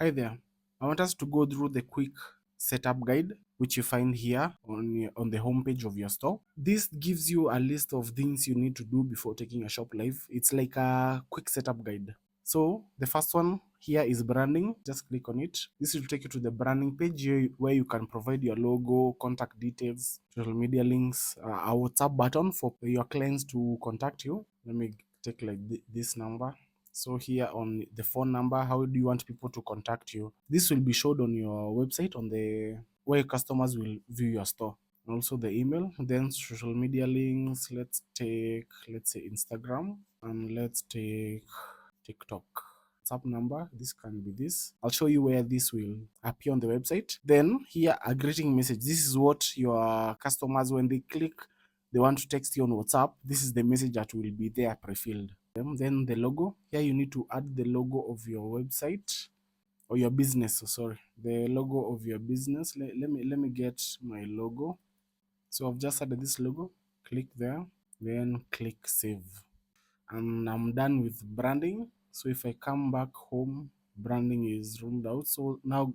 Hi there. I want us to go through the quick setup guide which you find here on the homepage of your store. This gives you a list of things you need to do before taking a shop live. It's like a quick setup guide. So the first one here is branding. Just click on it. This will take you to the branding page where you can provide your logo, contact details, social media links, a WhatsApp button for your clients to contact you. Let me take like this number. So here on the phone number, how do you want people to contact you? This will be showed on your website on the where customers will view your store. And also the email, then social media links. Let's say Instagram, and let's take TikTok. WhatsApp number, this can be this. I'll show you where this will appear on the website. Then here, a greeting message. This is what your customers, when they click, they want to text you on WhatsApp. This is the message that will be there pre-filled. Then the logo. Here you need to add the logo of your website or your business. So sorry, the logo of your business. Let me get my logo. So I've just added this logo. Click there, then click save, and I'm done with branding. So if I come back home, branding is ruled out. So now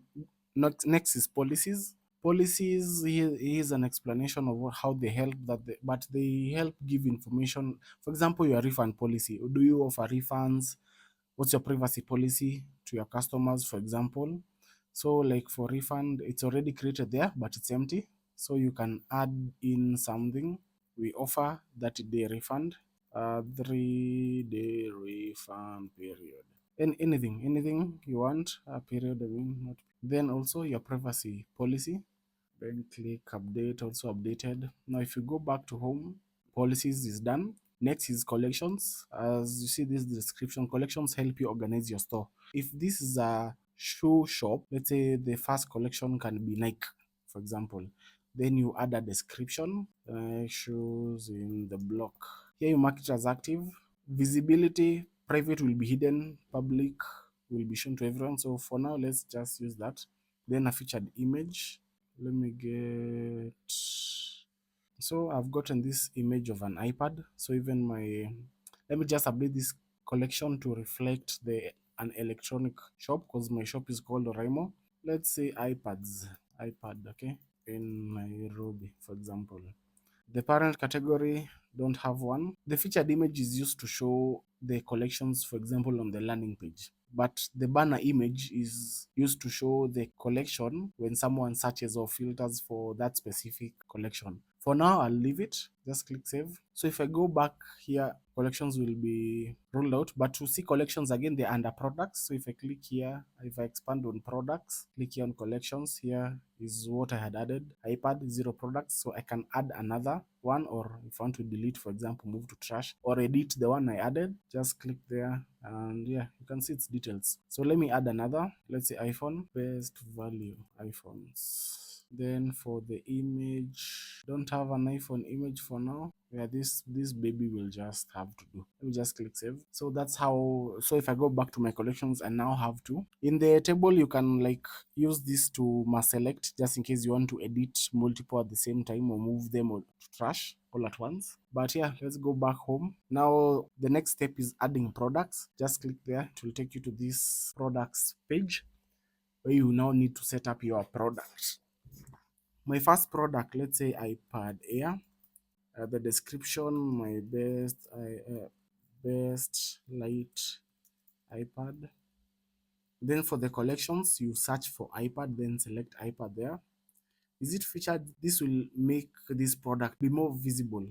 next is policies. Policies, here's an explanation of how they help, but they help give information. For example, your refund policy. Do you offer refunds? What's your privacy policy to your customers, for example? So like for refund, it's already created there, but it's empty. So you can add in something. We offer 30-day refund, 3-day refund period. And anything you want, a period, I mean, not. Then also your privacy policy. Then click update, also updated. Now if you go back to home, policies is done. Next is collections. As you see this description, collections help you organize your store. If this is a shoe shop, let's say the first collection can be Nike, for example. Then you add a description, shoes in the block. Here you mark it as active. Visibility, private will be hidden, public will be shown to everyone. So for now, let's just use that. Then a featured image. Let me get, so I've gotten this image of an iPad. So even my, let me just update this collection to reflect the an electronic shop, because my shop is called Oraimo. Let's say iPad, okay, in Nairobi, for example. The parent category, don't have one. The featured image is used to show the collections, for example, on the landing page. But the banner image is used to show the collection when someone searches or filters for that specific collection. For now, I'll leave it. Just click save. So if I go back here, collections will be rolled out. But to see collections again, they're under products. So if I click here, if I expand on products, click here on collections, here is what I had added. iPad, 0 products. So I can add another one, or if I want to delete, for example, move to trash or edit the one I added, just click there, and yeah, you can see its details. So let me add another. Let's say iPhone, best value iPhones. Then for the image, don't have an iPhone image for now. Yeah, this baby will just have to do. Let me just click save. So that's how. So if I go back to my collections, I now have to, in the table you can like use this to mass select, just in case you want to edit multiple at the same time or move them or to trash all at once. But yeah, let's go back home. Now the next step is adding products. Just click there. It will take you to this products page where you now need to set up your product. My first product, let's say iPad Air. The description, my best light iPad. Then for the collections, you search for iPad, then select iPad there. Is it featured? This will make this product be more visible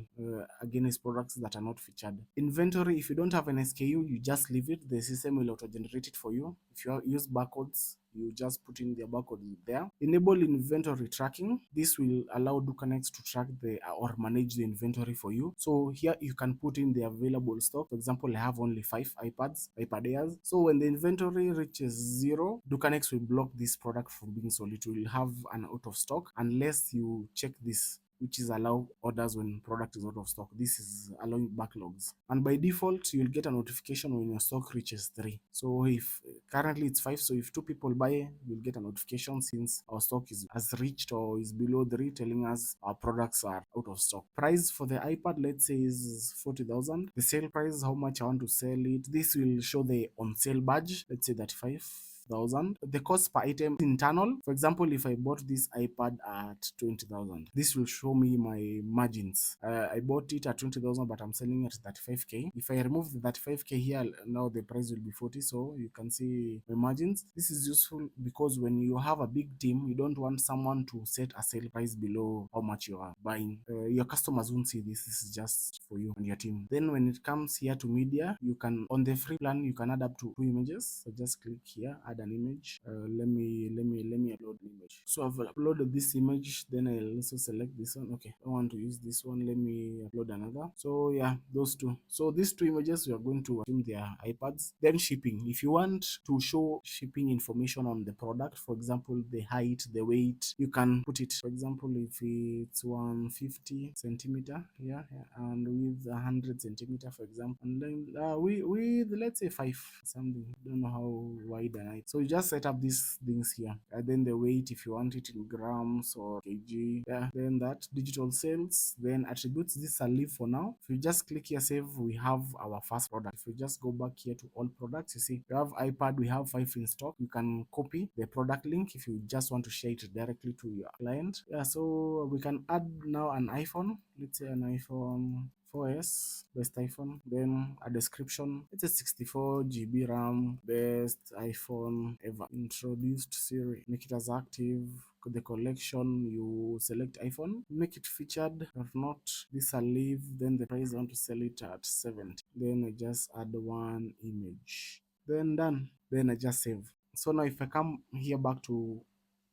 against products that are not featured. Inventory, if you don't have an SKU, you just leave it. The system will auto-generate it for you. If you use barcodes, you just put in the barcode there. Enable inventory tracking. This will allow DukaNext to track the or manage the inventory for you. So here you can put in the available stock. For example, I have only 5 iPad Airs. So when the inventory reaches 0, DukaNext will block this product from being sold. It will have an out of stock unless you check this, which is allow orders when product is out of stock. This is allowing backlogs. And by default, you'll get a notification when your stock reaches 3. So if currently it's 5, so if 2 people buy, you'll get a notification since our stock has reached or is below 3, telling us our products are out of stock. Price for the iPad, let's say, is 40,000. The sale price, how much I want to sell it. This will show the on sale badge. Let's say 35. 6,000. The cost per item internal. For example, if I bought this iPad at 20,000, this will show me my margins. I bought it at 20,000, but I'm selling it at 35k. If I remove the 35k here, now the price will be 40. So you can see my margins. This is useful because when you have a big team, you don't want someone to set a sale price below how much you are buying. Your customers won't see this. This is just for you and your team. Then when it comes here to media, you can, on the free plan, you can add up to 2 images. So just click here, add an image. Let me upload an image. So I've uploaded this image. Then I'll also select this one. Okay, I want to use this one. Let me upload another. So yeah, those two. So these 2 images, we are going to assume they are iPads. Then shipping. If you want to show shipping information on the product, for example, the height, the weight, you can put it. For example, if it's 150 centimeter, yeah, and with 100 centimeter, for example, and then with let's say 5 something. Don't know how wide and height. So you just set up these things here, and then the weight, if you want it in grams or kg, yeah. Then that digital sales, then attributes. This I'll leave for now. If you just click here save, we have our first product. If you just go back here to all products, you see we have iPad, we have 5 in stock. You can copy the product link if you just want to share it directly to your client. Yeah, so we can add now an iPhone. Let's say an iPhone 4S, best iPhone. Then a description. It's a 64 GB RAM, best iPhone ever. Introduced Siri, make it as active. The collection, you select iPhone, make it featured. If not, this I'll leave. Then the price, I want to sell it at 70. Then I just add 1 image. Then done. Then I just save. So now if I come here back to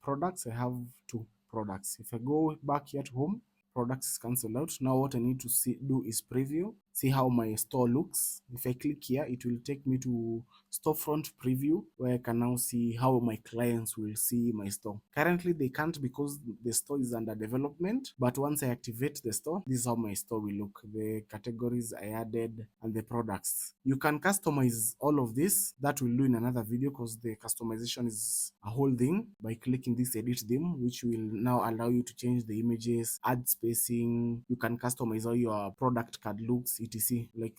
products, I have 2 products. If I go back here to home, products is cancelled out. Now what I need to do is preview, see how my store looks. If I click here, it will take me to storefront preview, where I can now see how my clients will see my store. Currently they can't because the store is under development, but once I activate the store, this is how my store will look. The categories I added and the products. You can customize all of this. That we'll do in another video, because the customization is a whole thing. By clicking this edit theme, which will now allow you to change the images, add spacing. You can customize how your product card looks, etc. Like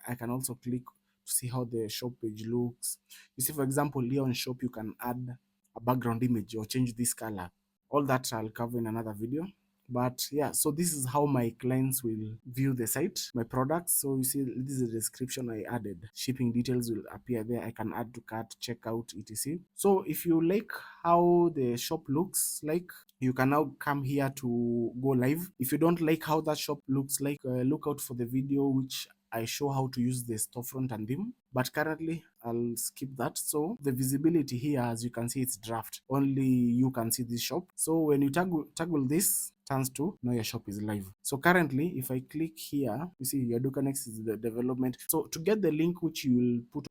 I can also click to see how the shop page looks. You see, for example, here on shop, you can add a background image or change this color. All that I'll cover in another video. But yeah, so this is how my clients will view the site, my products. So you see, this is the description I added. Shipping details will appear there. I can add to cart, checkout, etc. So if you like how the shop looks like, you can now come here to go live. If you don't like how that shop looks like, look out for the video which I show how to use the storefront and theme, but currently I'll skip that. So the visibility here, as you can see, it's draft. Only you can see this shop. So when you toggle this, turns to now your shop is live. So currently, if I click here, you see your DukaNext is the development. So to get the link which you will put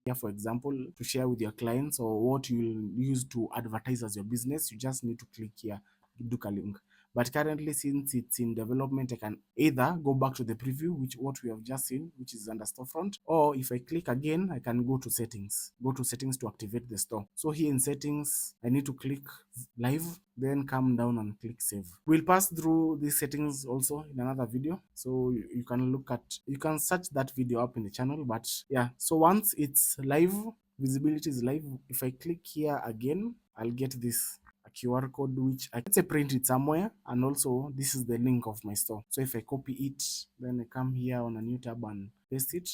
here, for example, to share with your clients, or what you'll use to advertise as your business, you just need to click here, Duka link. But currently, since it's in development, I can either go back to the preview, which what we have just seen, which is under storefront, or if I click again, I can go to settings. Go to settings to activate the store. So here in settings, I need to click live, then come down and click save. We'll pass through these settings also in another video, so you can look at, you can search that video up in the channel. But yeah, so once it's live, visibility is live, if I click here again, I'll get this QR code, which I can say print it somewhere, and also this is the link of my store. So if I copy it, then I come here on a new tab and paste it,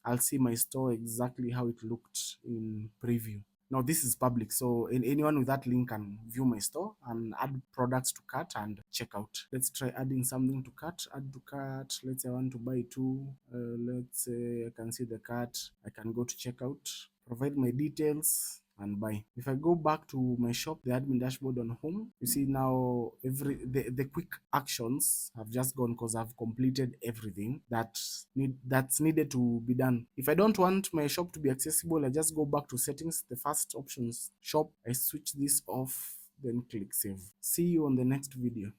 I'll see my store exactly how it looked in preview. Now this is public, so anyone with that link can view my store and add products to cart and check out. Let's try adding something to cart. Add to cart. Let's say I want to buy 2. Let's say I can see the cart. I can go to checkout, provide my details, and buy. If I go back to my shop, the admin dashboard on home, you see now the quick actions have just gone because I've completed everything that's needed to be done. If I don't want my shop to be accessible, I just go back to settings, the first options, shop, I switch this off, then click save. See you on the next video.